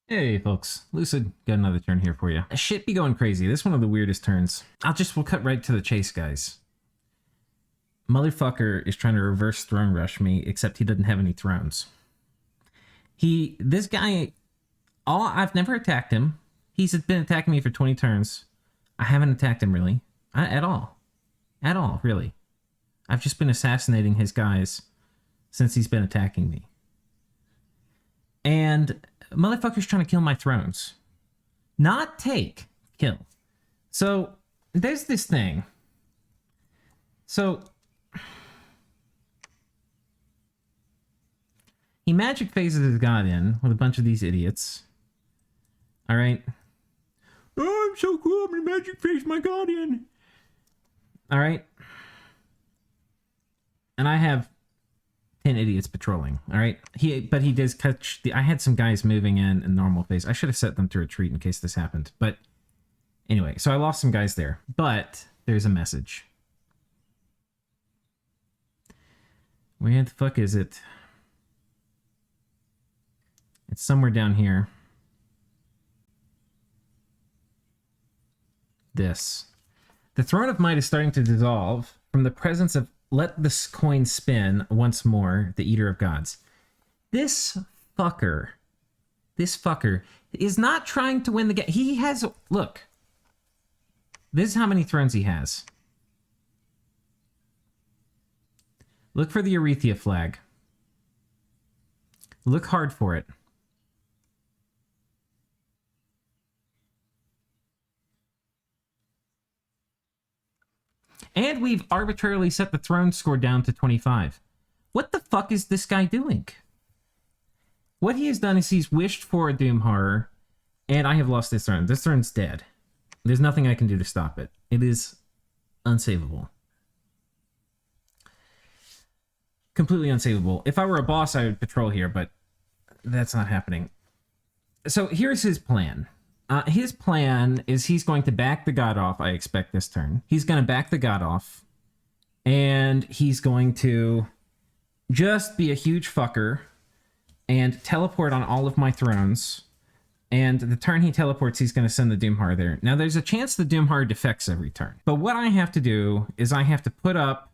Hey folks, Lucid got another turn here for you. Shit be going crazy. This is one of the weirdest turns. We'll cut right to the chase, guys. Motherfucker is trying to reverse throne rush me, except he doesn't have any thrones. This guy, I've never attacked him. He's been attacking me for 20 turns. I haven't attacked him really, at all. At all, really. I've just been assassinating his guys since he's been attacking me. And motherfucker's trying to kill my thrones. Not take, kill. So, there's this thing. So, he magic phases his god in with a bunch of these idiots. Alright? Oh, I'm so cool, I'm gonna magic phase my god in. Alright? And I have 10 idiots patrolling, alright? But he does catch I had some guys moving in normal phase. I should have set them to retreat in case this happened. But anyway, so I lost some guys there. But there's a message. Where the fuck is it? It's somewhere down here. This. The Throne of Might is starting to dissolve from the presence of let this coin spin once more, the Eater of Gods. This fucker is not trying to win the game. He has, look, this is how many thrones he has. Look for the Erythia flag. Look hard for it. And we've arbitrarily set the throne score down to 25. What the fuck is this guy doing? What he has done is he's wished for a Doom Horror, and I have lost this throne. This throne's dead. There's nothing I can do to stop it. It is unsavable. Completely unsavable. If I were a boss, I would patrol here, but that's not happening. So here's his plan. His plan is he's going to back the god off, I expect, this turn. He's going to back the god off, and he's going to just be a huge fucker and teleport on all of my thrones. And the turn he teleports, he's going to send the Doomhar there. Now, there's a chance the Doomhar defects every turn. But what I have to do is I have to put up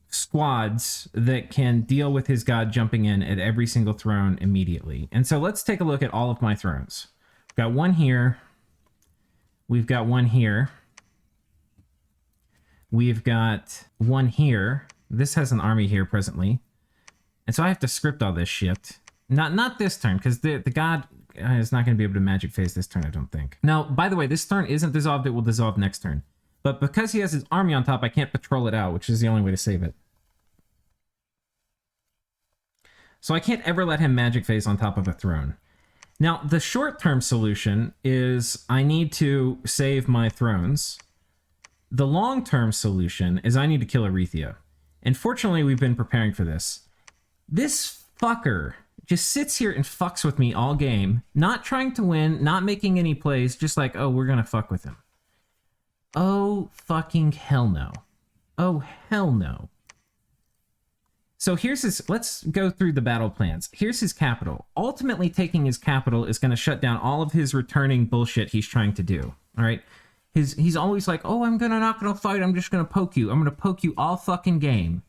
squads that can deal with his god jumping in at every single throne immediately. And so let's take a look at all of my thrones. Got one here. We've got one here. We've got one here. This has an army here presently. And so I have to script all this shit. Not this turn, because the god is not going to be able to magic phase this turn, I don't think. Now, by the way, this turn isn't dissolved. It will dissolve next turn. But because he has his army on top, I can't patrol it out, which is the only way to save it. So I can't ever let him magic phase on top of a throne. Now, the short-term solution is I need to save my thrones. The long-term solution is I need to kill Erythia. And fortunately, we've been preparing for this. This fucker just sits here and fucks with me all game, not trying to win, not making any plays, just like, oh, we're gonna fuck with him. Oh, fucking hell no. Oh, hell no. So here's his, let's go through the battle plans. Here's his capital. Ultimately, taking his capital is going to shut down all of his returning bullshit he's trying to do. All right? He's always like, oh, not going to fight. I'm just going to poke you. I'm going to poke you all fucking game.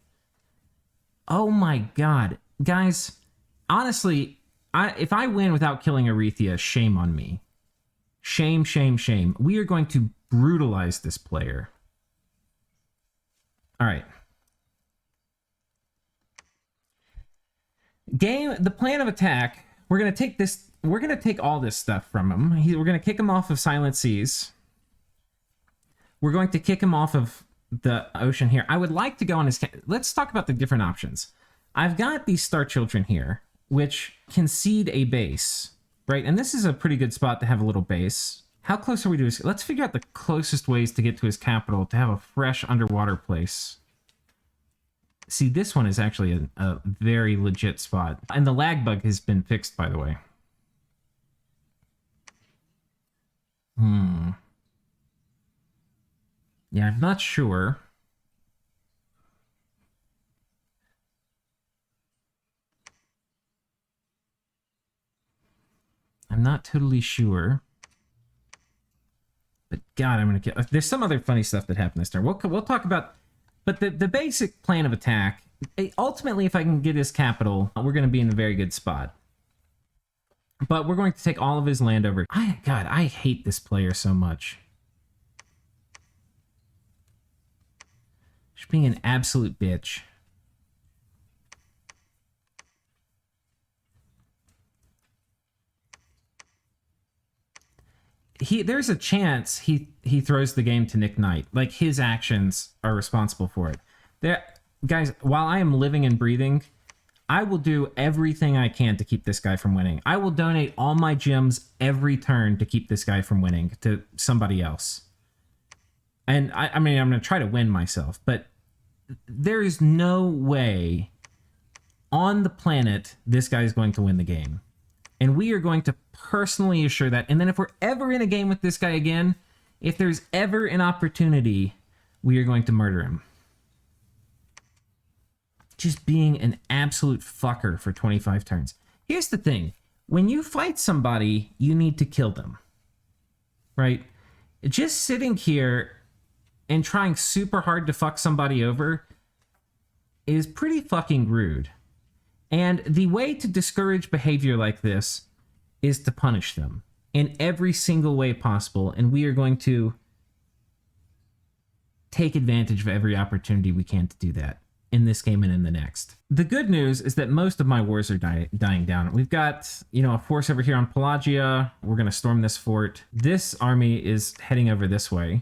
Oh my God. Guys, honestly, if I win without killing Erythia, shame on me. Shame, shame, shame. We are going to brutalize this player. All right. The plan of attack, we're going to take all this stuff from him. We're going to kick him off of Silent Seas. We're going to kick him off of the ocean here. I would like to go on his... Let's talk about the different options. I've got these Star Children here, which concede a base, right? And this is a pretty good spot to have a little base. How close are we to his... Let's figure out the closest ways to get to his capital to have a fresh underwater place. See, this one is actually a very legit spot. And the lag bug has been fixed, by the way. Yeah, I'm not sure. I'm not totally sure. But God, I'm going to kill... There's some other funny stuff that happened this turn. We'll talk about... But the basic plan of attack, ultimately, if I can get his capital, we're going to be in a very good spot. But we're going to take all of his land over. God, I hate this player so much. Just being an absolute bitch. There's a chance he throws the game to Nick Knight. Like, his actions are responsible for it. Guys, while I am living and breathing, I will do everything I can to keep this guy from winning. I will donate all my gems every turn to keep this guy from winning to somebody else. And I mean, I'm going to try to win myself, but there is no way on the planet this guy is going to win the game. And we are going to personally assure that. And then if we're ever in a game with this guy again, if there's ever an opportunity, we are going to murder him. Just being an absolute fucker for 25 turns. Here's the thing. When you fight somebody, you need to kill them. Right? Just sitting here and trying super hard to fuck somebody over is pretty fucking rude. And the way to discourage behavior like this is to punish them in every single way possible. And we are going to take advantage of every opportunity we can to do that in this game and in the next. The good news is that most of my wars are dying down. We've got, a force over here on Pelagia. We're going to storm this fort. This army is heading over this way.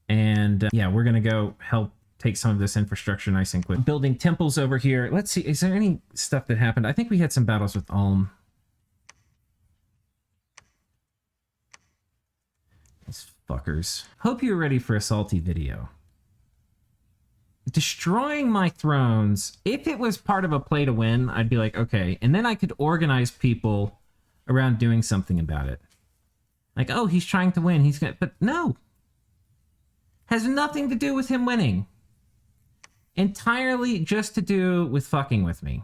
And yeah, we're going to go help take some of this infrastructure nice and quick. Building temples over here. Let's see, is there any stuff that happened? I think we had some battles with Ulm. These fuckers. Hope you're ready for a salty video. Destroying my thrones, if it was part of a play to win, I'd be like, okay. And then I could organize people around doing something about it. Like, oh, he's trying to win. He's gonna, but no. Has nothing to do with him winning. Entirely just to do with fucking with me.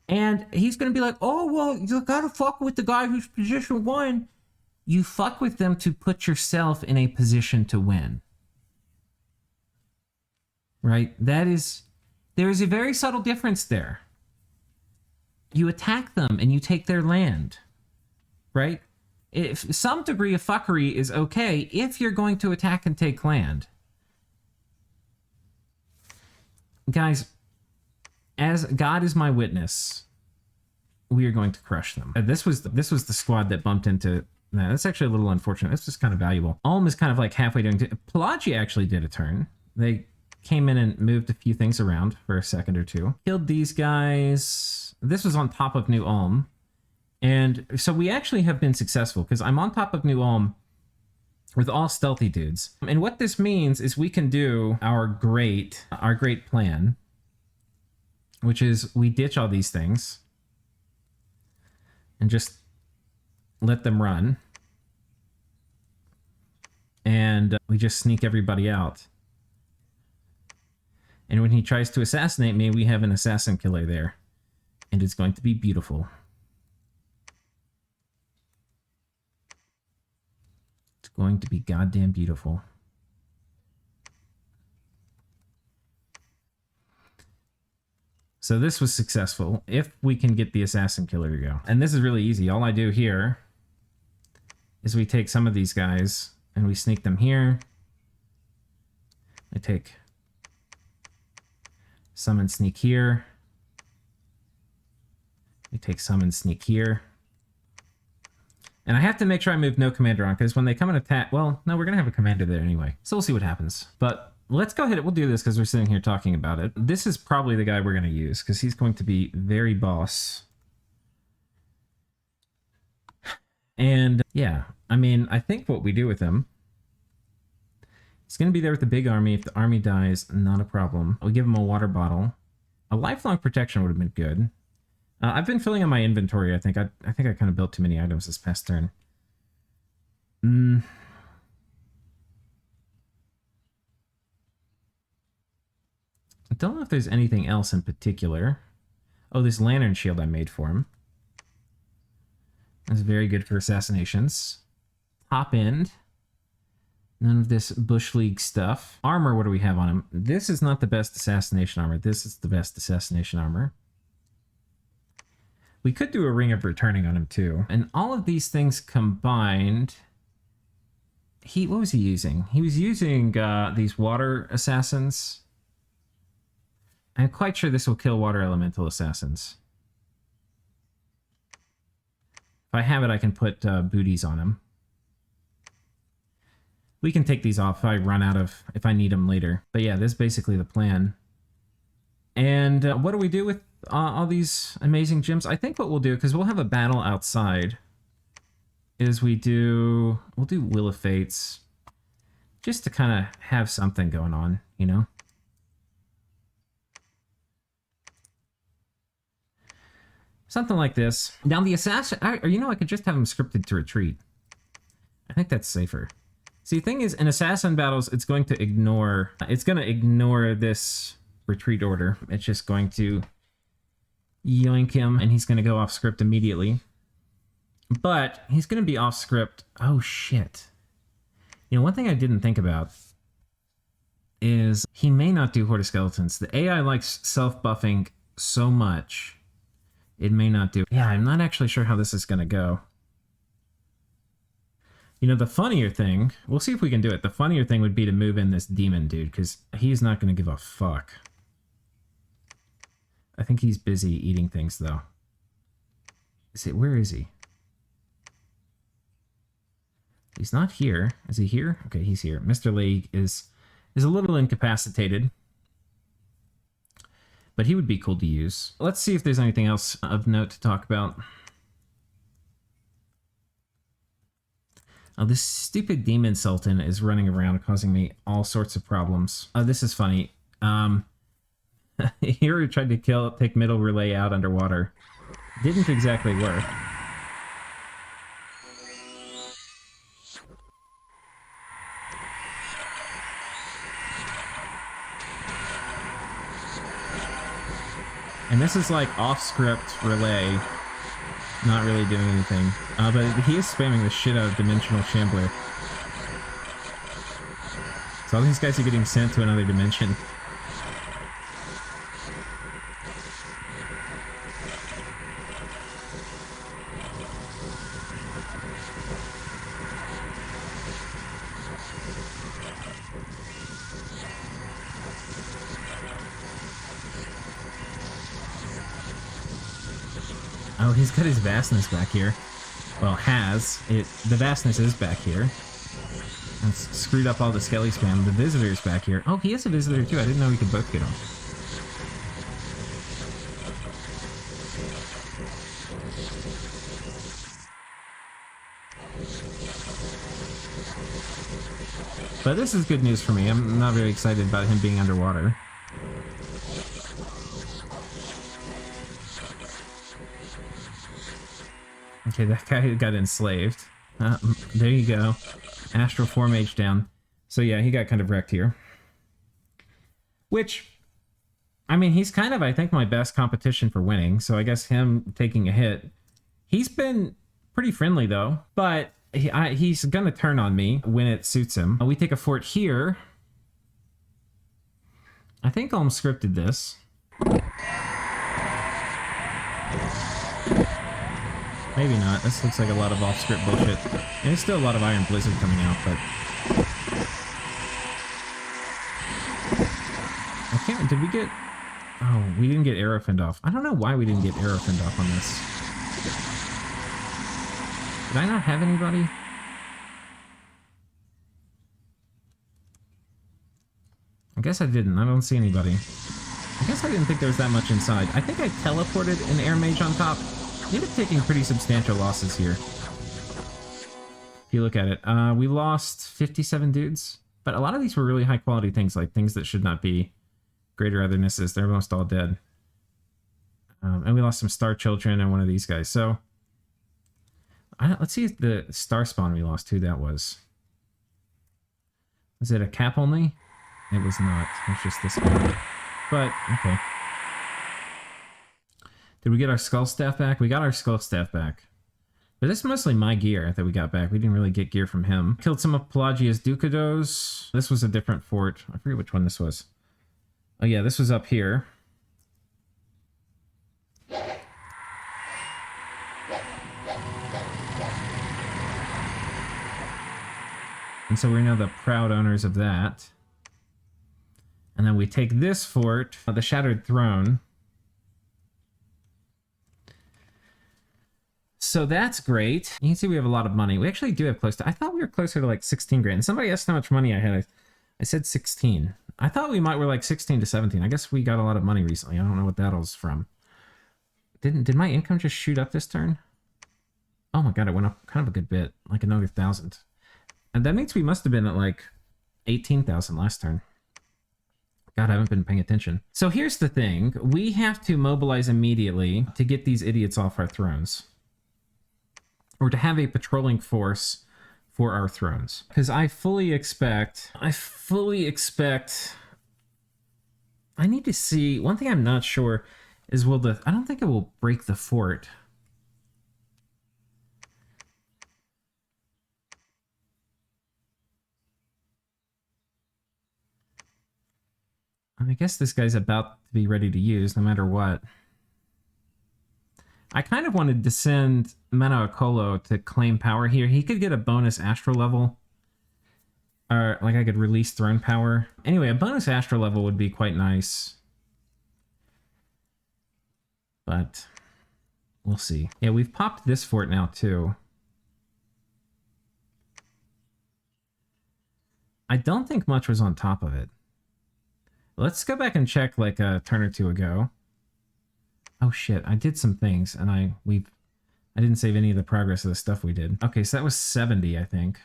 And he's going to be like, oh, well, you gotta fuck with the guy who's position 1. You fuck with them to put yourself in a position to win. Right? There is a very subtle difference there. You attack them and you take their land. Right? If some degree of fuckery is okay if you're going to attack and take land. Guys, as God is my witness, we are going to crush them. This was the squad that bumped into... Nah, that's actually a little unfortunate. That's just kind of valuable. Ulm is kind of like halfway doing... Pelagia actually did a turn. They came in and moved a few things around for a second or two. Killed these guys. This was on top of New Ulm. And so we actually have been successful because I'm on top of New Ulm with all stealthy dudes. And what this means is we can do our great plan, which is we ditch all these things and just let them run. And we just sneak everybody out. And when he tries to assassinate me, we have an assassin killer there. And it's going to be beautiful. It's going to be goddamn beautiful. So this was successful, if we can get the assassin killer to go. And this is really easy. All I do here is we take some of these guys and we sneak them here. I take some and sneak here. We take some and sneak here. And I have to make sure I move no commander on, because when they come and attack... Well, no, we're going to have a commander there anyway. So we'll see what happens. But let's go ahead. We'll do this because we're sitting here talking about it. This is probably the guy we're going to use, because he's going to be very boss. And yeah, I mean, I think what we do with him... He's going to be there with the big army. If the army dies, not a problem. We give him a water bottle. A lifelong protection would have been good. I've been filling in my inventory, I think. I think I kind of built too many items this past turn. I don't know if there's anything else in particular. Oh, this lantern shield I made for him. That's very good for assassinations. Top end. None of this Bush League stuff. Armor, what do we have on him? This is not the best assassination armor. This is the best assassination armor. We could do a Ring of Returning on him too. And all of these things combined... What was he using? He was using these water assassins. I'm quite sure this will kill water elemental assassins. If I have it, I can put booties on him. We can take these off if I need them later. But yeah, this is basically the plan. And what do we do with all these amazing gems? I think what we'll do, because we'll have a battle outside, is we'll do Will of Fates, just to kind of have something going on, you know? Something like this. Now the assassin, I could just have him scripted to retreat. I think that's safer. See, the thing is, in assassin battles, it's going to ignore this retreat order. It's just going to yoink him, and he's going to go off script immediately. But he's going to be off script. Oh, shit. You know, one thing I didn't think about is he may not do Horde of Skeletons. The AI likes self-buffing so much, it may not do. Yeah, I'm not actually sure how this is going to go. You know, the funnier thing, we'll see if we can do it. The funnier thing would be to move in this demon dude, because he's not going to give a fuck. I think he's busy eating things, though. Where is he? He's not here. Is he here? Okay, he's here. Mr. Rlyeh is a little incapacitated, but he would be cool to use. Let's see if there's anything else of note to talk about. Oh, this stupid demon sultan is running around causing me all sorts of problems. Oh, this is funny. Here we tried to take middle Rlyeh out underwater. Didn't exactly work. And this is like off-script Rlyeh, not really doing anything. But he is spamming the shit out of Dimensional Shambler. So all these guys are getting sent to another dimension. Oh, he's got his vastness back here. Well, the vastness is back here. It's screwed up all the skelly spam. The visitor's back here. Oh, he has a visitor too. I didn't know we could both get him. But this is good news for me. I'm not very excited about him being underwater. Okay, that guy got enslaved. There you go. Astral Form H down. So yeah, he got kind of wrecked here. Which, I mean, he's kind of, I think, my best competition for winning. So I guess him taking a hit. He's been pretty friendly, though. But he's going to turn on me when it suits him. We take a fort here. I think Ulm scripted this. Maybe not. This looks like a lot of off-script bullshit. And there's still a lot of Iron Blizzard coming out, but... I can't... Did we get... Oh, we didn't get Arrow Fend off. I don't know why we didn't get Arrow Fend off on this. Did I not have anybody? I guess I didn't. I don't see anybody. I guess I didn't think there was that much inside. I think I teleported an Air Mage on top. Ended up taking pretty substantial losses here. If you look at it. We lost 57 dudes. But a lot of these were really high quality things, like things that should not be greater othernesses. They're almost all dead. And we lost some Star Children and one of these guys. So, let's see if the Star Spawn we lost, who that was. Was it a cap only? It was not. It was just this guy. But, okay. Did we get our Skull Staff back? We got our Skull Staff back. But this is mostly my gear that we got back. We didn't really get gear from him. Killed some of Pelagia's Ducados. This was a different fort. I forget which one this was. Oh yeah, this was up here. And so we're now the proud owners of that. And then we take this fort, the Shattered Throne. So that's great. You can see we have a lot of money. We actually do have close to... I thought we were closer to like 16 grand. Somebody asked how much money I had. I said 16. I thought we were like 16 to 17. I guess we got a lot of money recently. I don't know what that was from. Did my income just shoot up this turn? Oh my god, it went up kind of a good bit. Like another 1,000. And that means we must have been at like 18,000 last turn. God, I haven't been paying attention. So here's the thing. We have to mobilize immediately to get these idiots off our thrones. Or to have a patrolling force for our thrones. Because I fully expect... I need to see... One thing I'm not sure is will the... I don't think it will break the fort. I guess this guy's about to be ready to use no matter what. I kind of wanted to send Mena Okolo to claim power here. He could get a bonus astral level. Or, like, I could release throne power. Anyway, a bonus astral level would be quite nice. But we'll see. Yeah, we've popped this fort now, too. I don't think much was on top of it. Let's go back and check, like, a turn or two ago. Oh shit, I did some things, and I didn't save any of the progress of the stuff we did. Okay, so that was 70, I think.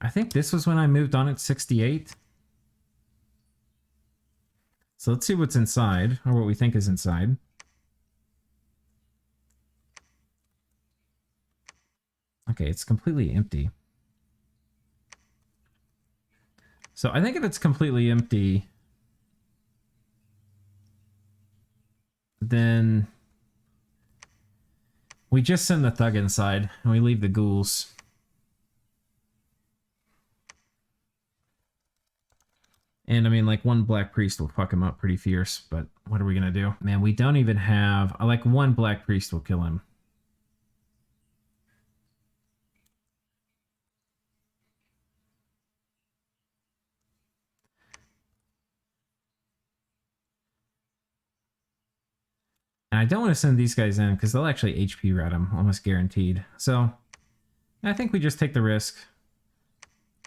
I think this was when I moved on at 68. So let's see what's inside, or what we think is inside. Okay, it's completely empty. So I think if it's completely empty... then we just send the thug inside and we leave the ghouls. And I mean, like, one black priest will fuck him up pretty fierce, but what are we gonna do? Man, we don't even have... like, one black priest will kill him. And I don't want to send these guys in because they'll actually HP rat him, almost guaranteed. So I think we just take the risk.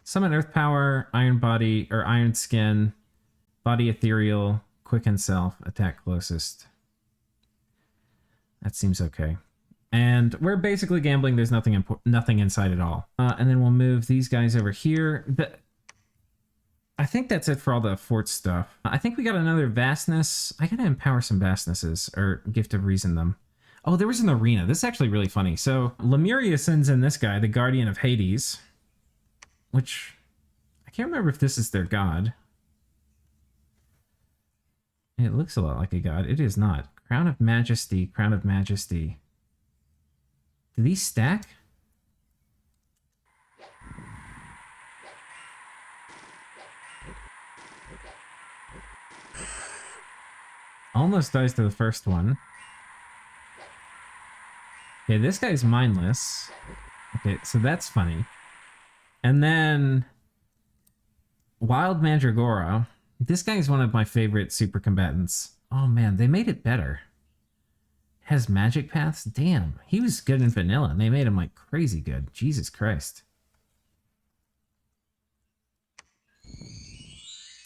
Summon Earth Power, Iron Body, or Iron Skin, Body Ethereal, Quicken Self, Attack Closest. That seems okay. And we're basically gambling. There's nothing inside at all. And then we'll move these guys over here. I think that's it for all the fort stuff. I think we got another Vastness. I gotta empower some Vastnesses, or Gift of Reason them. Oh, there was an arena. This is actually really funny. So Lemuria sends in this guy, the Guardian of Hades, which I can't remember if this is their god. It looks a lot like a god. It is not. Crown of Majesty, Crown of Majesty. Do these stack? Almost dies to the first one. Okay, this guy's mindless. Okay, so that's funny. And then Wild Mandragora. This guy is one of my favorite super combatants. Oh man, they made it better. Has magic paths? Damn, he was good in vanilla and they made him like crazy good. Jesus Christ.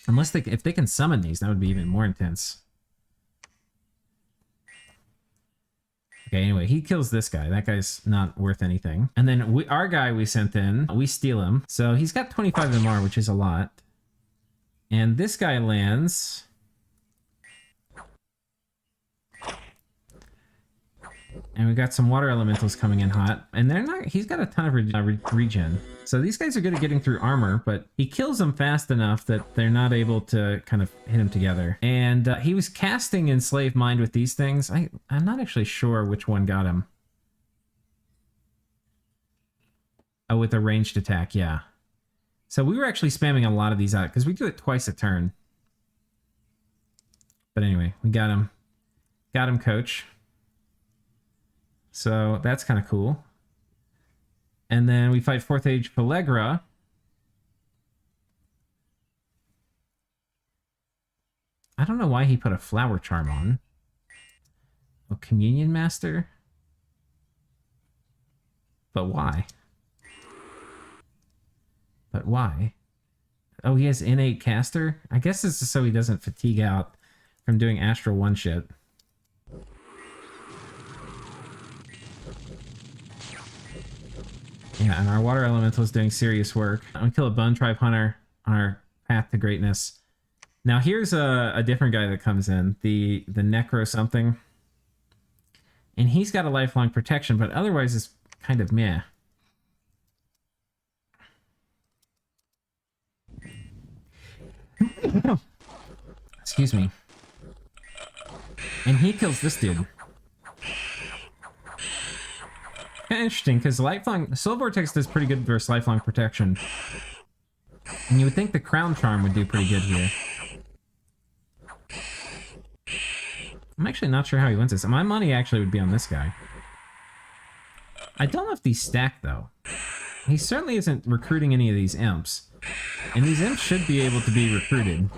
Unless if they can summon these, that would be even more intense. Okay, anyway, he kills this guy. That guy's not worth anything. And then our guy we sent in, we steal him. So he's got 25 MR, which is a lot. And this guy lands... And we got some water elementals coming in hot. And they're not... He's got a ton of regen. So these guys are good at getting through armor, but he kills them fast enough that they're not able to kind of hit him together. And he was casting Enslaved Mind with these things. I'm not actually sure which one got him. Oh, with a ranged attack, yeah. So we were actually spamming a lot of these out because we do it twice a turn. But anyway, we got him. Got him, coach. So that's kind of cool. And then we fight 4th Age Pellagra. I don't know why he put a flower charm on. A Communion Master? But why? But why? Oh, he has innate caster? I guess this is so he doesn't fatigue out from doing Astral 1 shit. Yeah, and our water elemental is doing serious work. I'm gonna kill a Bone Tribe Hunter on our path to greatness. Now here's a different guy that comes in, the Necro something. And he's got a lifelong protection, but otherwise it's kind of meh. Excuse me. And he kills this dude. Kind of interesting, because lifelong... Soul Vortex does pretty good versus lifelong protection. And you would think the Crown Charm would do pretty good here. I'm actually not sure how he wins this. My money actually would be on this guy. I don't know if these stack, though. He certainly isn't recruiting any of these imps. And these imps should be able to be recruited.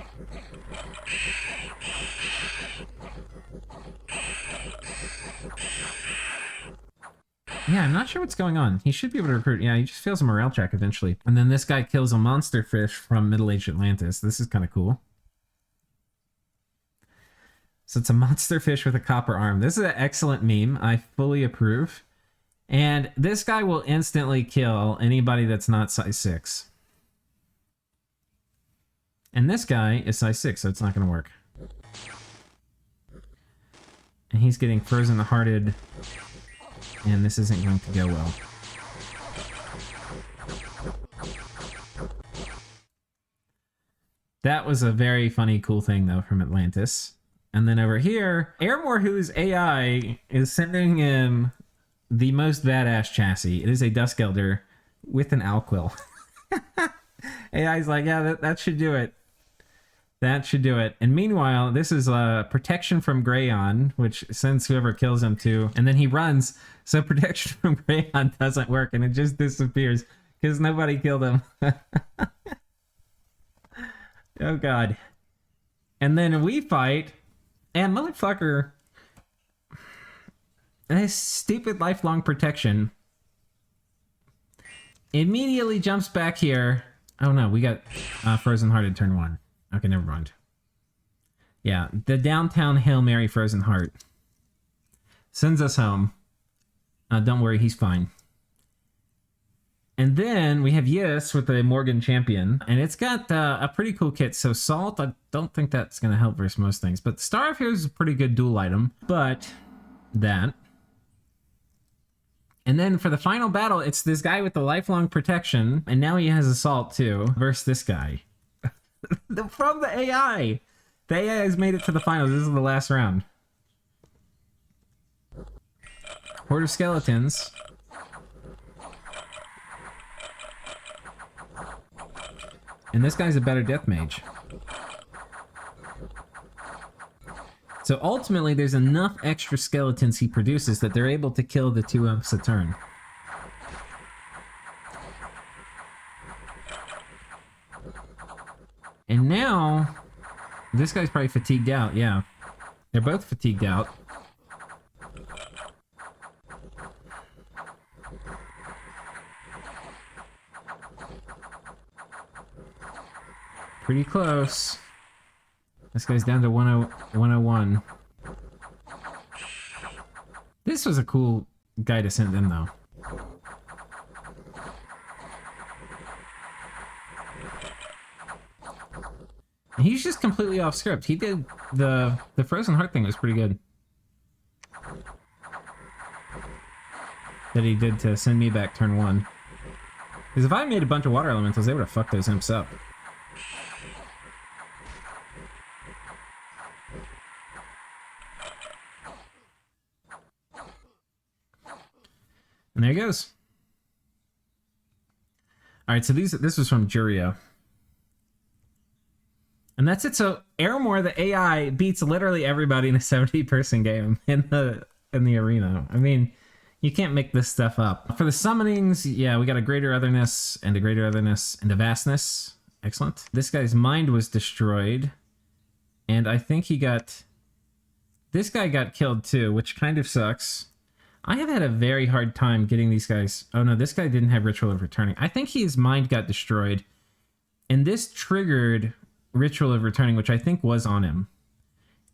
Yeah, I'm not sure what's going on. He should be able to recruit. Yeah, he just fails a morale check eventually. And then this guy kills a monster fish from Middle-Aged Atlantis. This is kind of cool. So it's a monster fish with a copper arm. This is an excellent meme. I fully approve. And this guy will instantly kill anybody that's not size 6. And this guy is size 6, so it's not going to work. And he's getting frozen hearted. And this isn't going to go well. That was a very funny, cool thing, though, from Atlantis. And then over here, Airmore, whose AI is sending him the most badass chassis. It is a Dusk Elder with an Alquill. AI's like, yeah, that should do it. That should do it. And meanwhile, this is protection from Greyon, which sends whoever kills him to, and then he runs, so protection from Greyon doesn't work, and it just disappears, because nobody killed him. Oh god. And then we fight, and motherfucker, this stupid lifelong protection immediately jumps back here. Oh no, we got Frozen Hearted turn 1. Okay, never mind. Yeah, the downtown Hail Mary Frozen Heart sends us home. Don't worry, he's fine. And then we have Yis with the Morgan Champion, and it's got a pretty cool kit. So Salt, I don't think that's going to help versus most things, but Star of Heroes is a pretty good dual item. But that. And then for the final battle, it's this guy with the lifelong protection, and now he has Assault too, versus this guy. From the AI. The AI has made it to the finals. This is the last round. Horde of Skeletons. And this guy's a better death mage. So ultimately, there's enough extra skeletons he produces that they're able to kill the 2 imps a turn. And now, this guy's probably fatigued out, yeah. They're both fatigued out. Pretty close. This guy's down to 101. This was a cool guy to send in, though. He's just completely off script. He did the Frozen Heart thing was pretty good. that he did to send me back turn 1. Because if I made a bunch of water elementals, they would have fucked those imps up. And there he goes. All right, so this was from Juria. And that's it. So Aramore, the AI, beats literally everybody in a 70-person game in the arena. I mean, you can't make this stuff up. For the summonings, yeah, we got a greater otherness and a greater otherness and a vastness. Excellent. This guy's mind was destroyed. And I think this guy got killed too, which kind of sucks. I have had a very hard time getting these guys. Oh no, this guy didn't have Ritual of Returning. I think his mind got destroyed. And this triggered Ritual of Returning, which I think was on him.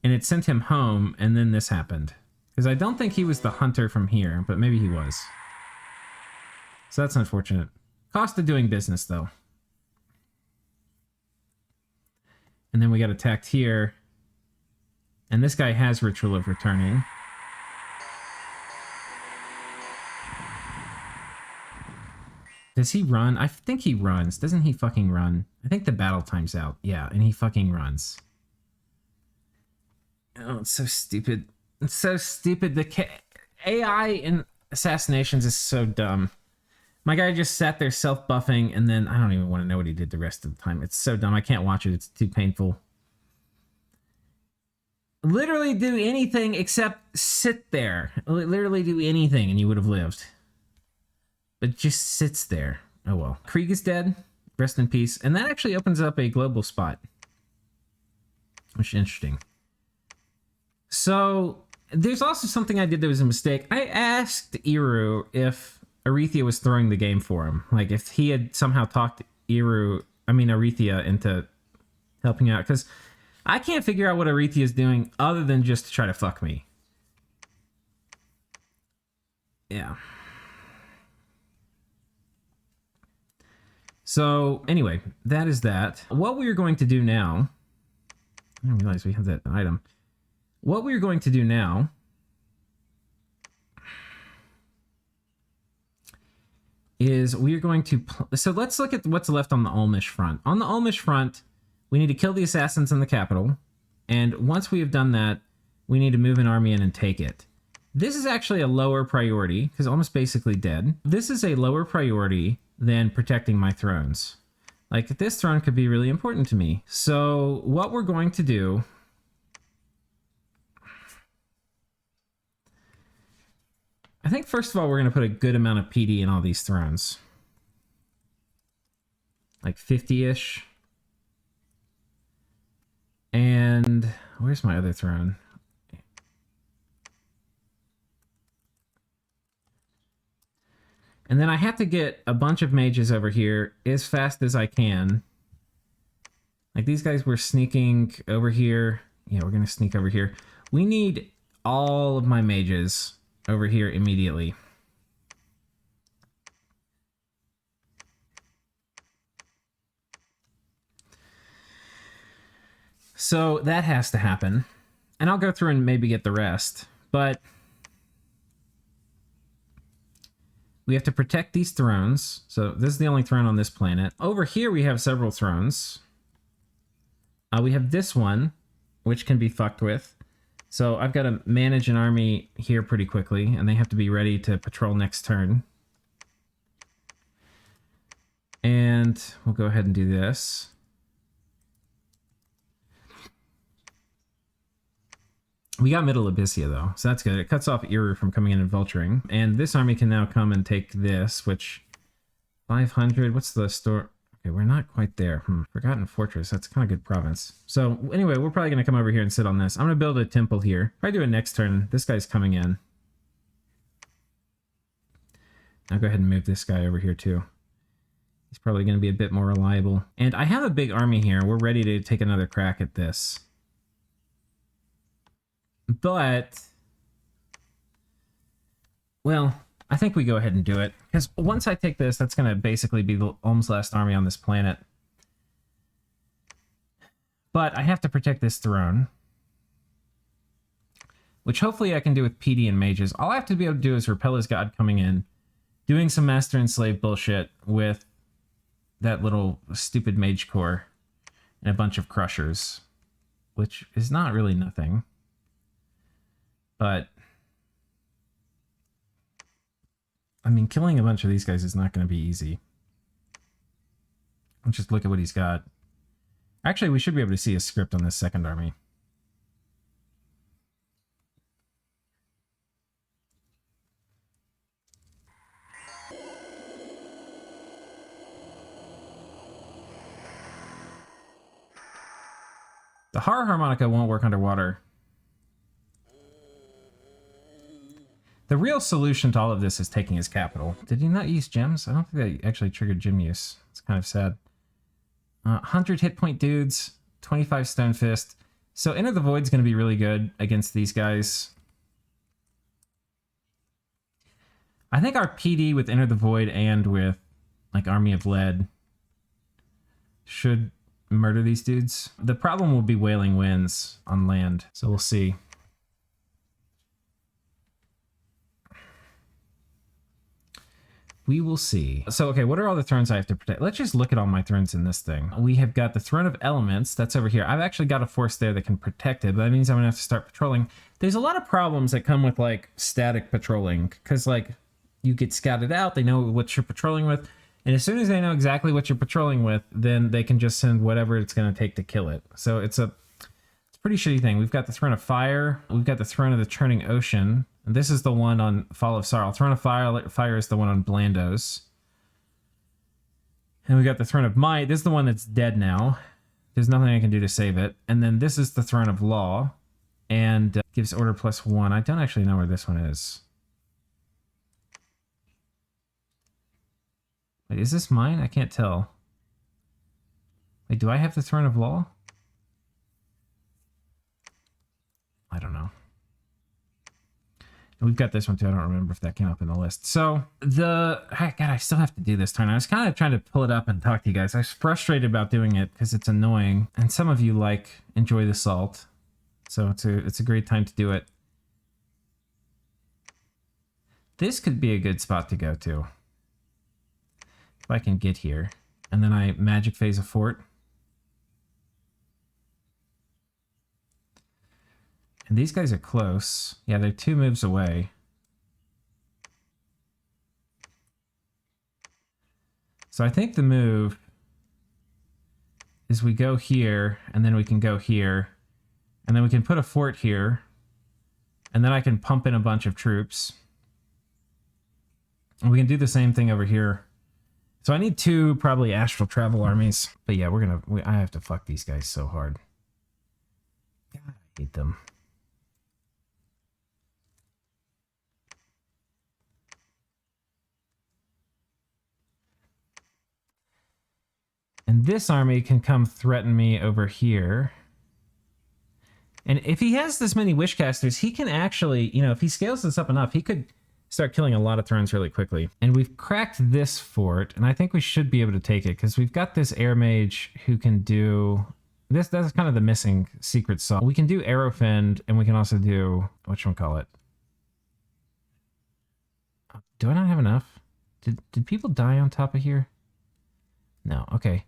And it sent him home, and then this happened. Because I don't think he was the hunter from here, but maybe he was. So that's unfortunate. Cost of doing business, though. And then we got attacked here. And this guy has Ritual of Returning. Does he run? I think he runs. Doesn't he fucking run? I think the battle time's out. Yeah, and he fucking runs. Oh, it's so stupid. It's so stupid. The AI in Assassinations is so dumb. My guy just sat there self-buffing, and then I don't even want to know what he did the rest of the time. It's so dumb. I can't watch it. It's too painful. Literally do anything except sit there. Literally do anything, and you would have lived. But just sits there. Oh well. Krieg is dead. Rest in peace. And that actually opens up a global spot. Which is interesting. So, there's also something I did that was a mistake. I asked Eru if Erythia was throwing the game for him. Like, if he had somehow talked Erythia into helping out. Because I can't figure out what Erythia is doing other than just to try to fuck me. Yeah. So, anyway, that is that. What we're going to do now... I didn't realize we have that item. What we're going to do now... is we're going to... So, let's look at what's left on the Olmish front. On the Olmish front, we need to kill the assassins in the capital. And once we have done that, we need to move an army in and take it. This is actually a lower priority, because Olmish basically dead. This is a lower priority than protecting my thrones. Like, this throne could be really important to me. So, what we're going to do... I think, first of all, we're going to put a good amount of PD in all these thrones. Like, 50-ish. And... where's my other throne? And then I have to get a bunch of mages over here as fast as I can. Like, these guys were sneaking over here. Yeah, we're going to sneak over here. We need all of my mages over here immediately. So that has to happen. And I'll go through and maybe get the rest. But... we have to protect these thrones. So this is the only throne on this planet. Over here we have several thrones. We have this one, which can be fucked with. So I've got to manage an army here pretty quickly, and they have to be ready to patrol next turn. And we'll go ahead and do this. We got Middle Abyssia, though, so that's good. It cuts off Eru from coming in and vulturing. And this army can now come and take this, which... 500, what's the store? Okay, we're not quite there. Forgotten Fortress, that's kind of good province. So, anyway, we're probably going to come over here and sit on this. I'm going to build a temple here. If I do it next turn, this guy's coming in. I'll go ahead and move this guy over here, too. He's probably going to be a bit more reliable. And I have a big army here. We're ready to take another crack at this. But, well, I think we go ahead and do it. Because once I take this, that's going to basically be the Ulm's last army on this planet. But I have to protect this throne. Which hopefully I can do with PD and mages. All I have to be able to do is repel his god coming in. doing some master and slave bullshit with that little stupid mage core and a bunch of crushers, which is not really nothing. But I mean, killing a bunch of these guys is not going to be easy. Let's just look at what he's got. Actually, we should be able to see a script on this second army. The horror harmonica won't work underwater. The real solution to all of this is taking his capital. Did he not use gems? I don't think that actually triggered gem use. It's kind of sad. 100 hit point dudes, 25 stone fist. So Enter the Void's going to be really good against these guys. I think our PD with Enter the Void and with like Army of Lead should murder these dudes. The problem will be Wailing Winds on land, so we'll see. We will see. So, okay, what are all the thrones I have to protect? Let's just look at all my thrones in this thing. We have got the Throne of Elements. That's over here. I've actually got a force there that can protect it, but that means I'm going to have to start patrolling. There's a lot of problems that come with, like, static patrolling, because, like, you get scouted out. They know what you're patrolling with. And as soon as they know exactly what you're patrolling with, then they can just send whatever it's going to take to kill it. So it's a pretty shitty thing. We've got the Throne of Fire. We've got the Throne of the Churning Ocean. And this is the one on Fall of Sorrow. Throne of Fire is the one on Blandos. And we got the Throne of Might. This is the one that's dead now. There's nothing I can do to save it. And then this is the Throne of Law. And gives order +1. I don't actually know where this one is. Wait, is this mine? I can't tell. Wait, do I have the Throne of Law? I don't know. And we've got this one too. I don't remember if that came up in the list. So God, I still have to do this turn. I was kind of trying to pull it up and talk to you guys. I was frustrated about doing it because it's annoying. And some of you enjoy the salt. So it's a great time to do it. This could be a good spot to go to. If I can get here. And then I magic phase a fort. And these guys are close. Yeah, they're 2 moves away. So I think the move is we go here, and then we can go here, and then we can put a fort here, and then I can pump in a bunch of troops. And we can do the same thing over here. So I need 2 probably astral travel armies. But yeah, I have to fuck these guys so hard. God, I hate them. And this army can come threaten me over here. And if he has this many Wishcasters, he can actually, if he scales this up enough, he could start killing a lot of thrones really quickly. And we've cracked this fort, and I think we should be able to take it, because we've got this air mage who can do... That's kind of the missing secret sauce. We can do Arrowfend, and we can also do... whatchamacallit? Do I not have enough? Did people die on top of here? No, okay.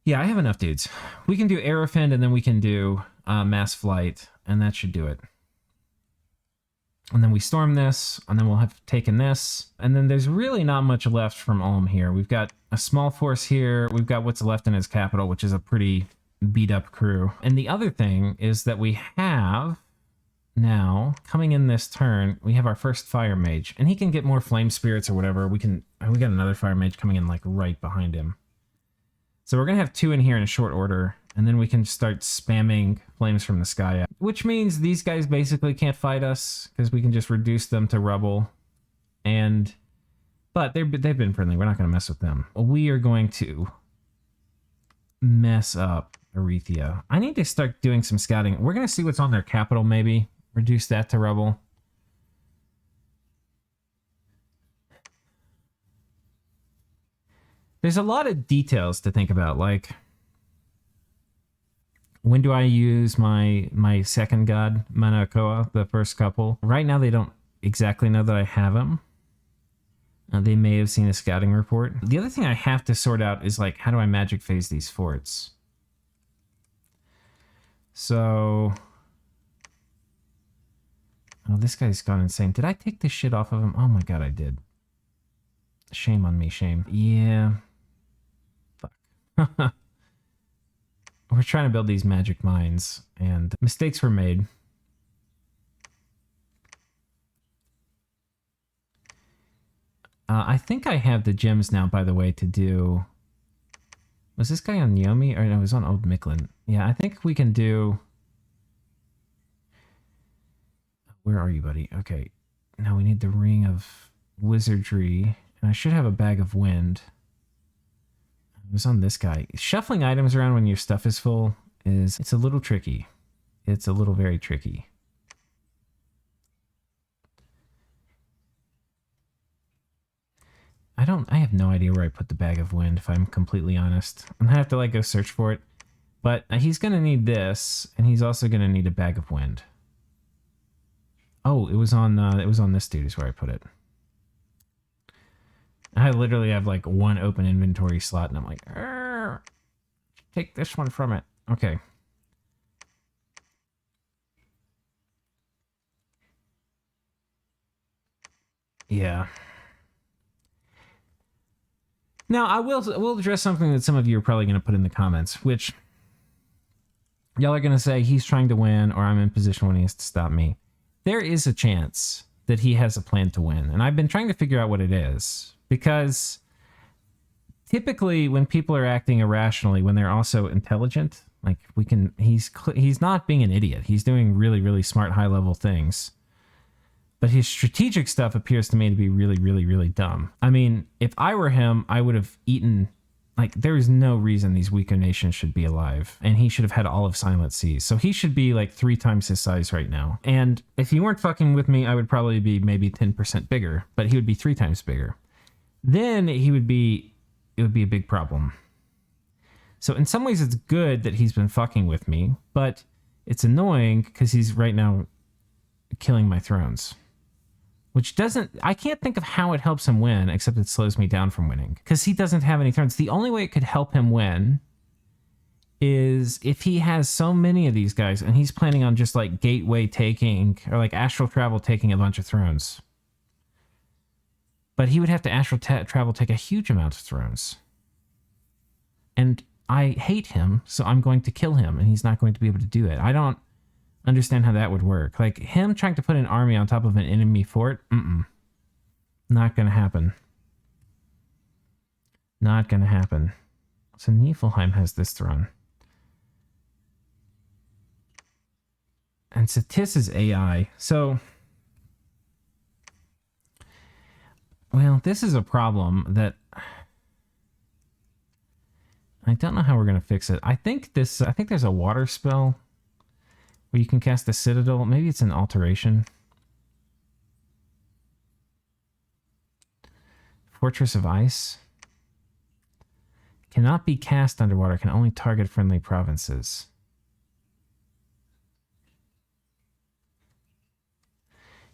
Yeah, I have enough dudes. We can do Arrowfend, and then we can do Mass Flight, and that should do it. And then we storm this, and then we'll have taken this. And then there's really not much left from Ulm here. We've got a small force here. We've got what's left in his capital, which is a pretty beat-up crew. And the other thing is that we have now, coming in this turn, we have our first Fire Mage. And he can get more Flame Spirits or whatever. We got another Fire Mage coming in, right behind him. So we're going to have 2 in here in a short order, and then we can start spamming flames from the sky, which means these guys basically can't fight us, because we can just reduce them to rubble. But they've been friendly. We're not going to mess with them. We are going to mess up Erythia. I need to start doing some scouting. We're going to see what's on their capital, maybe. Reduce that to rubble. There's a lot of details to think about, when do I use my second god, Manakoa, the first couple? Right now they don't exactly know that I have him. They may have seen a scouting report. The other thing I have to sort out is like, how do I magic phase these forts? So, oh, this guy's gone insane. Did I take this shit off of him? Oh my god, I did. Shame on me, shame. Yeah. Fuck. We're trying to build these magic mines, and mistakes were made. I think I have the gems now, by the way, to do... Was this guy on Yomi? Or no, it was on Old Micklin. Yeah, I think we can do... Where are you, buddy? Okay. Now we need the Ring of Wizardry. And I should have a Bag of Wind. It was on this guy. Shuffling items around when your stuff is full is... It's a little tricky. It's a little very tricky. I have no idea where I put the Bag of Wind, if I'm completely honest. I'm gonna have to like go search for it. But he's gonna need this, and he's also gonna need a Bag of Wind. Oh, it was on this dude is where I put it. I literally have like one open inventory slot, and I'm like, take this one from it. Okay. Yeah. Now, I will address something that some of you are probably going to put in the comments, which y'all are going to say he's trying to win or I'm in position when he has to stop me. There is a chance that he has a plan to win, and I've been trying to figure out what it is, because typically when people are acting irrationally, when they're also intelligent, like he's not being an idiot. He's doing really, really smart, high-level things. But his strategic stuff appears to me to be really, really, really dumb. I mean, if I were him, I would have eaten... Like, there is no reason these weaker nations should be alive. And he should have had all of Silent Seas. So he should be like 3 times his size right now. And if he weren't fucking with me, I would probably be maybe 10% bigger. But he would be 3 times bigger. Then it would be a big problem. So in some ways, it's good that he's been fucking with me. But it's annoying because he's right now killing my thrones. Which doesn't... I can't think of how it helps him win, except it slows me down from winning. Because he doesn't have any thrones. The only way it could help him win is if he has so many of these guys, and he's planning on just, like, gateway taking, or, like, astral travel taking a bunch of thrones. But he would have to astral travel take a huge amount of thrones. And I hate him, so I'm going to kill him, and he's not going to be able to do it. I don't understand how that would work. Like, him trying to put an army on top of an enemy fort? Not gonna happen. Not gonna happen. So Niflheim has this throne. And Satis is AI. So... Well, this is a problem that... I don't know how we're gonna fix it. I think there's a water spell where you can cast a citadel. Maybe it's an alteration. Fortress of Ice. Cannot be cast underwater. Can only target friendly provinces.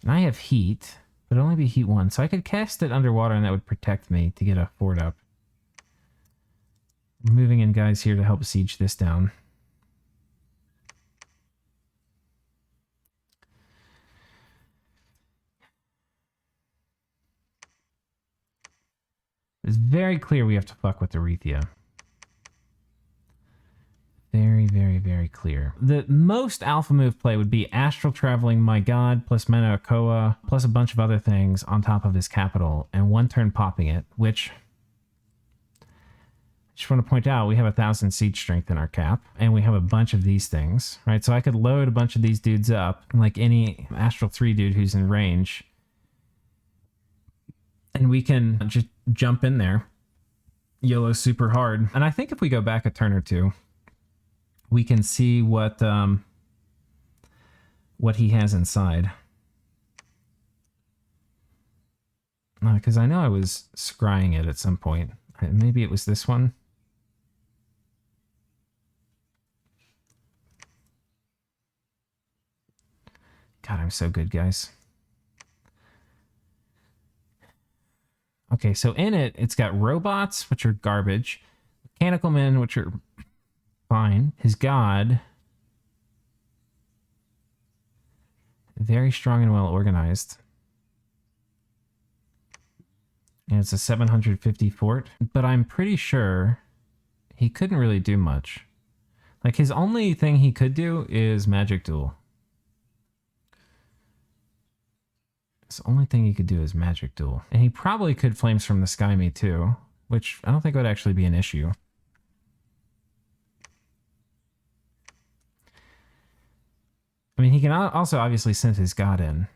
And I have heat, but only be heat 1. So I could cast it underwater and that would protect me to get a fort up. We're moving in guys here to help siege this down. It's very clear we have to fuck with Erythia. Very, very, very clear. The most alpha move play would be Astral Traveling My God plus Mana Okoa plus a bunch of other things on top of his capital and 1 turn popping it, which... I just want to point out, we have 1,000 siege strength in our cap, and we have a bunch of these things, right? So I could load a bunch of these dudes up, like any Astral 3 dude who's in range, and we can just jump in there, YOLO super hard. And I think if we go back a turn or two, we can see what he has inside. Because I know I was scrying it at some point. Maybe it was this one. God, I'm so good, guys. Okay, so in it, it's got robots, which are garbage, mechanical men, which are fine. His god, very strong and well organized. And it's a 750 fort, but I'm pretty sure he couldn't really do much. Like, his only thing he could do is magic duel. His only thing he could do is magic duel. And he probably could flames from the sky me too, which I don't think would actually be an issue. I mean, he can also obviously send his god in.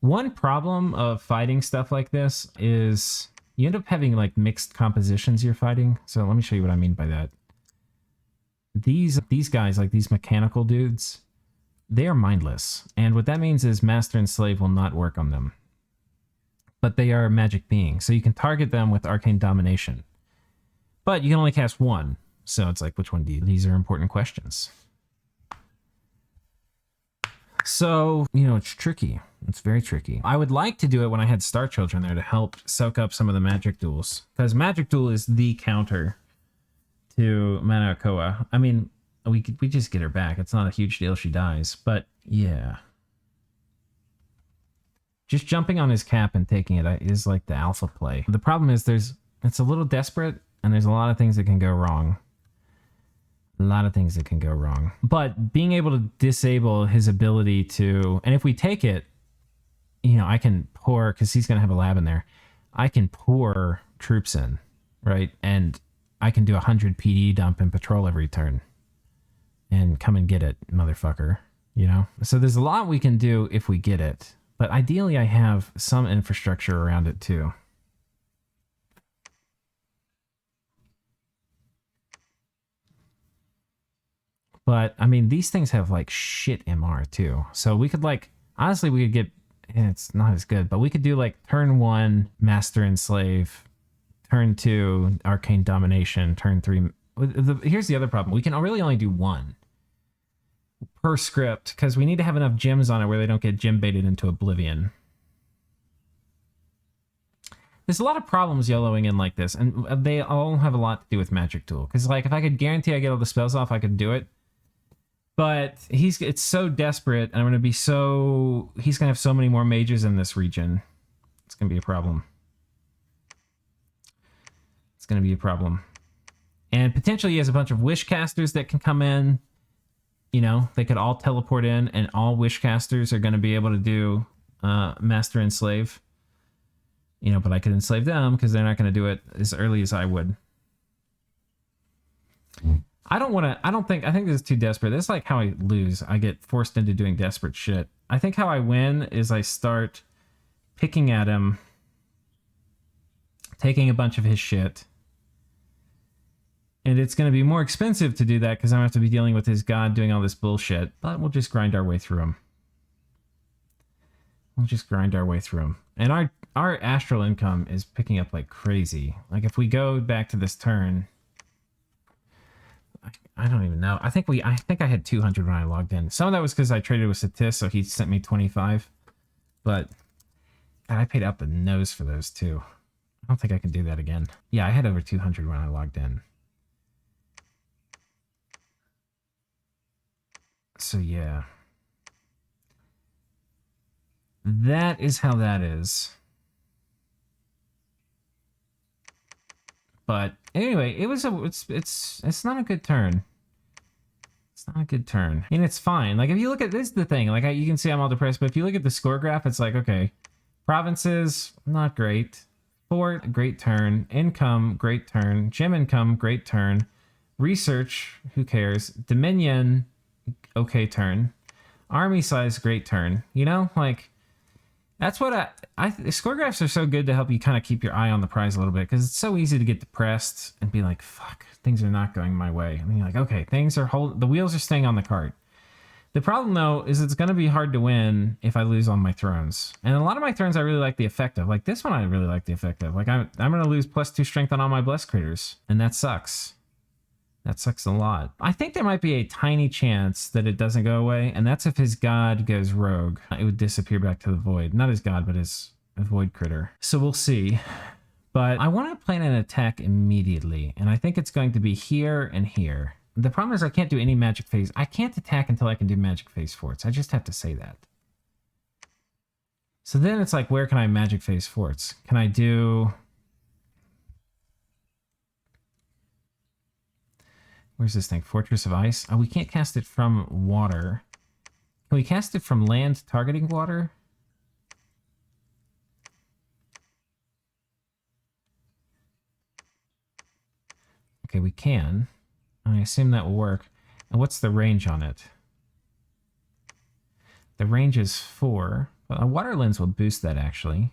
One problem of fighting stuff like this is you end up having like mixed compositions you're fighting. So let me show you what I mean by that. These guys, like these mechanical dudes, they are mindless. And what that means is master and slave will not work on them. But they are magic beings. So you can target them with arcane domination. But you can only cast one. So it's like, which one do you? These are important questions. So, you know, it's tricky. It's very tricky. I would like to do it when I had Star Children there to help soak up some of the magic duels. Because magic duel is the counter to Manakoa. I mean, we just get her back. It's not a huge deal if she dies. But, yeah. Just jumping on his cap and taking it is like the alpha play. The problem is it's a little desperate, and there's a lot of things that can go wrong. A lot of things that can go wrong. But being able to disable his ability to... And if we take it, you know, I can pour... Because he's going to have a lab in there. I can pour troops in, right? And I can do 100 PD dump and patrol every turn. And come and get it, motherfucker. You know? So there's a lot we can do if we get it. But ideally, I have some infrastructure around it, too. But, I mean, these things have, like, shit MR, too. So we could, like... Honestly, we could get... It's not as good, but we could do, like, turn 1, Master and Slave. Turn 2, Arcane Domination. Turn 3... Here's the other problem. We can really only do 1 per script, because we need to have enough gems on it where they don't get gem baited into oblivion. There's a lot of problems YOLOing in like this, and they all have a lot to do with Magic Duel. Because, like, if I could guarantee I get all the spells off, I could do it. But it's so desperate, and I'm going to be so... He's going to have so many more mages in this region. It's going to be a problem. It's going to be a problem. And potentially he has a bunch of wish casters that can come in. You know, they could all teleport in, and all wish casters are going to be able to do Master and Slave. You know, but I could enslave them because they're not going to do it as early as I would. I think this is too desperate. This is like how I lose. I get forced into doing desperate shit. I think how I win is I start picking at him, taking a bunch of his shit. And it's going to be more expensive to do that because I'm going to have to be dealing with his god doing all this bullshit. But we'll just grind our way through him. And our astral income is picking up like crazy. Like if we go back to this turn... I don't even know. I think I had 200 when I logged in. Some of that was because I traded with Satis, so he sent me 25. But God, I paid out the nose for those too. I don't think I can do that again. Yeah, I had over 200 when I logged in. So yeah. That is how that is. But anyway, it's not a good turn. It's not a good turn. And it's fine. Like if you look at this, the thing, like you can see I'm all depressed, but if you look at the score graph, it's like, okay, provinces, not great. Fort, great turn. Income, great turn. Gem income, great turn. Research, who cares? Dominion, okay turn. Army size, great turn. You know, like that's what score graphs are so good to help you kind of keep your eye on the prize a little bit because it's so easy to get depressed and be like, fuck, things are not going my way. I mean, like, okay, the wheels are staying on the cart. The problem though is it's going to be hard to win if I lose on my thrones. And a lot of my thrones I really like the effect of. Like this one I really like the effect of. Like I'm going to lose +2 strength on all my blessed critters, and that sucks. That sucks a lot. I think there might be a tiny chance that it doesn't go away, and that's if his god goes rogue. It would disappear back to the void. Not his god, but his a void critter. So we'll see. But I want to plan an attack immediately, and I think it's going to be here and here. The problem is I can't do any magic phase. I can't attack until I can do magic phase forts. I just have to say that. So then it's like, where can I magic phase forts? Can I do... Where's this thing? Fortress of Ice? Oh, we can't cast it from water. Can we cast it from land targeting water? Okay, we can. I assume that will work. And what's the range on it? The range is 4. Well, a water lens will boost that, actually.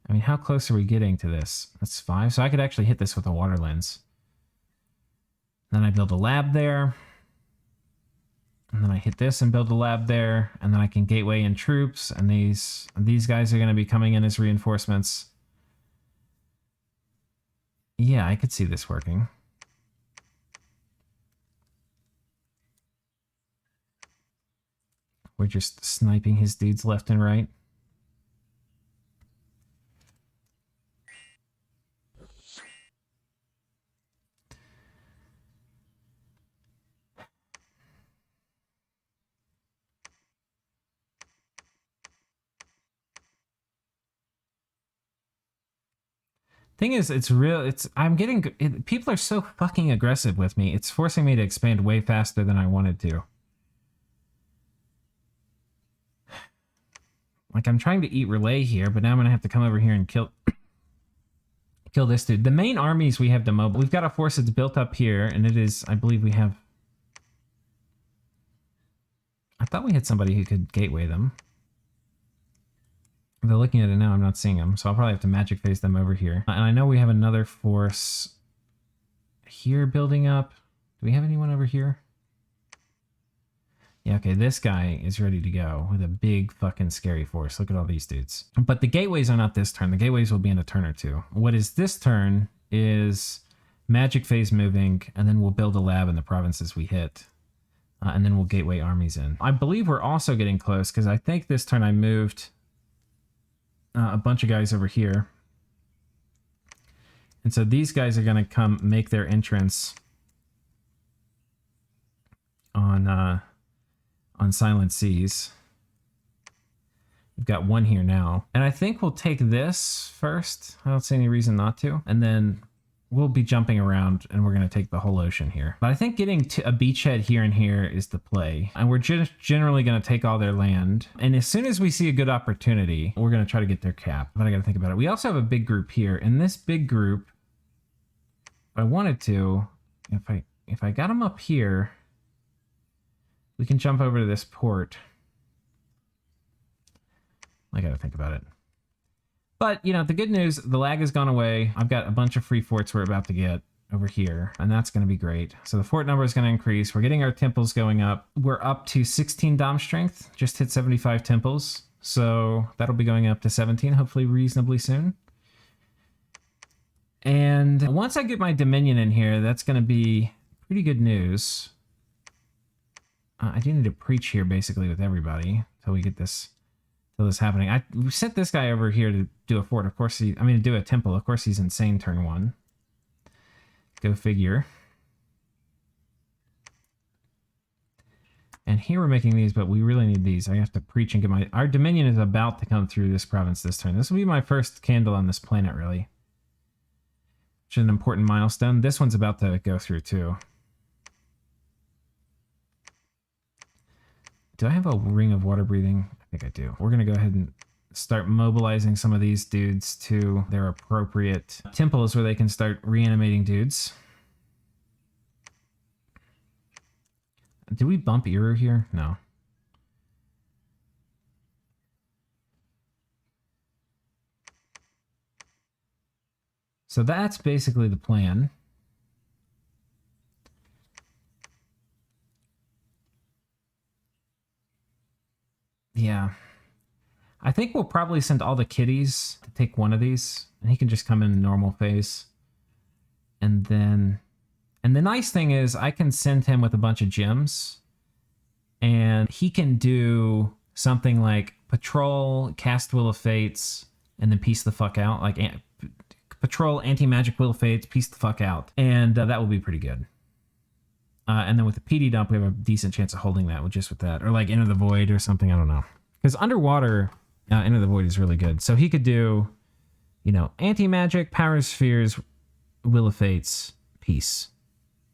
I mean, how close are we getting to this? That's 5. So I could actually hit this with a water lens. Then I build a lab there. And then I hit this and build a lab there. And then I can gateway in troops. And these guys are going to be coming in as reinforcements. Yeah, I could see this working. We're just sniping his dudes left and right. Thing is, people are so fucking aggressive with me. It's forcing me to expand way faster than I wanted to. Like, I'm trying to eat Rlyeh here, but now I'm gonna have to come over here and kill this dude. The main armies we have to mobile. We've got a force that's built up here, and it is, I believe we have... I thought we had somebody who could gateway them. They're looking at it now, I'm not seeing them, so I'll probably have to magic phase them over here. And I know we have another force here building up. Do we have anyone over here? Yeah, okay, this guy is ready to go with a big fucking scary force. Look at all these dudes. But the gateways are not this turn. The gateways will be in a turn or two. What is this turn is magic phase moving, and then we'll build a lab in the provinces we hit. And then we'll gateway armies in. I believe we're also getting close, because I think this turn I moved... a bunch of guys over here. And so these guys are going to come make their entrance on Silent Seas. We've got one here now. And I think we'll take this first. I don't see any reason not to. And then we'll be jumping around and we're going to take the whole ocean here. But I think getting to a beachhead here and here is the play. And we're just generally going to take all their land. And as soon as we see a good opportunity, we're going to try to get their cap. But I got to think about it. We also have a big group here. And this big group, if I wanted to, if I got them up here, we can jump over to this port. I got to think about it. But, you know, the good news, the lag has gone away. I've got a bunch of free forts we're about to get over here, and that's going to be great. So the fort number is going to increase. We're getting our temples going up. We're up to 16 dom strength. Just hit 75 temples. So that'll be going up to 17, hopefully reasonably soon. And once I get my Dominion in here, that's going to be pretty good news. I do need to preach here, basically, with everybody until we get this... till this happening. We sent this guy over here to do a fort. Of course, to do a temple. Of course, he's insane turn 1. Go figure. And here we're making these, but we really need these. I have to preach and get my... Our Dominion is about to come through this province this turn. This will be my first candle on this planet, really. Which is an important milestone. This one's about to go through, too. Do I have a ring of water breathing? I think I do. We're going to go ahead and start mobilizing some of these dudes to their appropriate temples where they can start reanimating dudes. Did we bump Eru here? No. So that's basically the plan. Yeah. I think we'll probably send all the kiddies to take one of these, and he can just come in normal phase. And then... And the nice thing is I can send him with a bunch of gems, and he can do something like patrol, cast Will of Fates, and then peace the fuck out. Like, patrol anti-magic will of fates, peace the fuck out. And that will be pretty good. And then with the PD dump, we have a decent chance of holding that with that. Or like Enter the Void or something, I don't know. Because underwater, Enter the Void is really good. So he could do, you know, anti-magic, power spheres, will of fates, peace,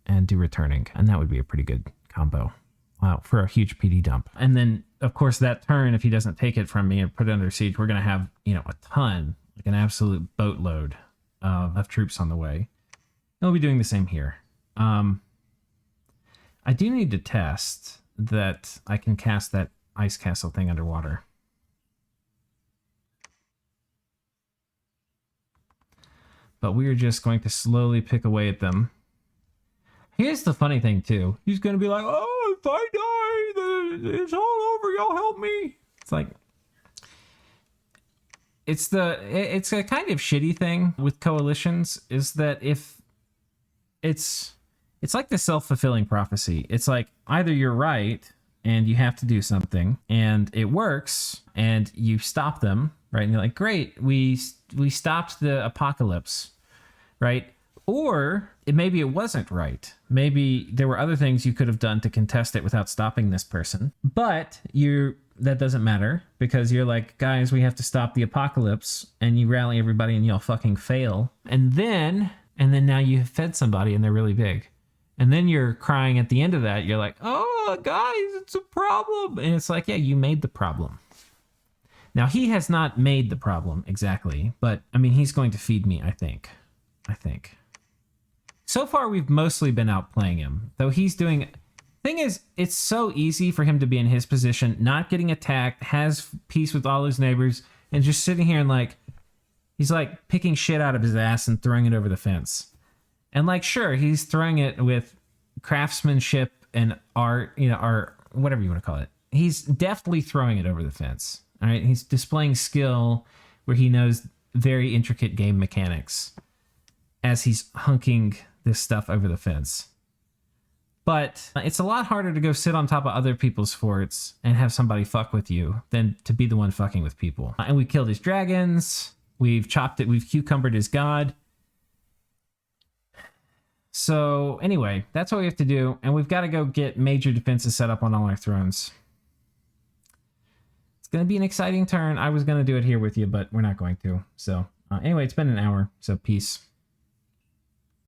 and do returning. And that would be a pretty good combo. Wow, for a huge PD dump. And then, of course, that turn, if he doesn't take it from me and put it under siege, we're going to have, you know, a ton, like an absolute boatload of troops on the way. And we'll be doing the same here. I do need to test that I can cast that ice castle thing underwater. But we're just going to slowly pick away at them. Here's the funny thing, too. He's going to be like, oh, if I die, it's all over. Y'all help me. It's like... It's a kind of shitty thing with coalitions, is that if... It's like the self-fulfilling prophecy. It's like, either you're right, and you have to do something, and it works, and you stop them, right? And you're like, great, we stopped the apocalypse, right? Or maybe it wasn't right. Maybe there were other things you could have done to contest it without stopping this person. But that doesn't matter, because you're like, guys, we have to stop the apocalypse, and you rally everybody and y'all fucking fail. And then now you have fed somebody and they're really big. And then you're crying at the end of that. You're like, oh, guys, it's a problem. And it's like, yeah, you made the problem. Now, he has not made the problem exactly, but I mean, he's going to feed me, I think. So far, we've mostly been outplaying him, though he's doing... Thing is, it's so easy for him to be in his position, not getting attacked, has peace with all his neighbors, and just sitting here and like, he's like picking shit out of his ass and throwing it over the fence. And like, sure, he's throwing it with craftsmanship and art, you know, or whatever you want to call it. He's deftly throwing it over the fence. All right, he's displaying skill where he knows very intricate game mechanics as he's hunking this stuff over the fence. But it's a lot harder to go sit on top of other people's forts and have somebody fuck with you than to be the one fucking with people. And we killed his dragons. We've chopped it. We've cucumbered his god. So anyway, that's what we have to do. And we've got to go get major defenses set up on all our thrones. It's going to be an exciting turn. I was going to do it here with you, but we're not going to. So anyway, it's been an hour. So peace.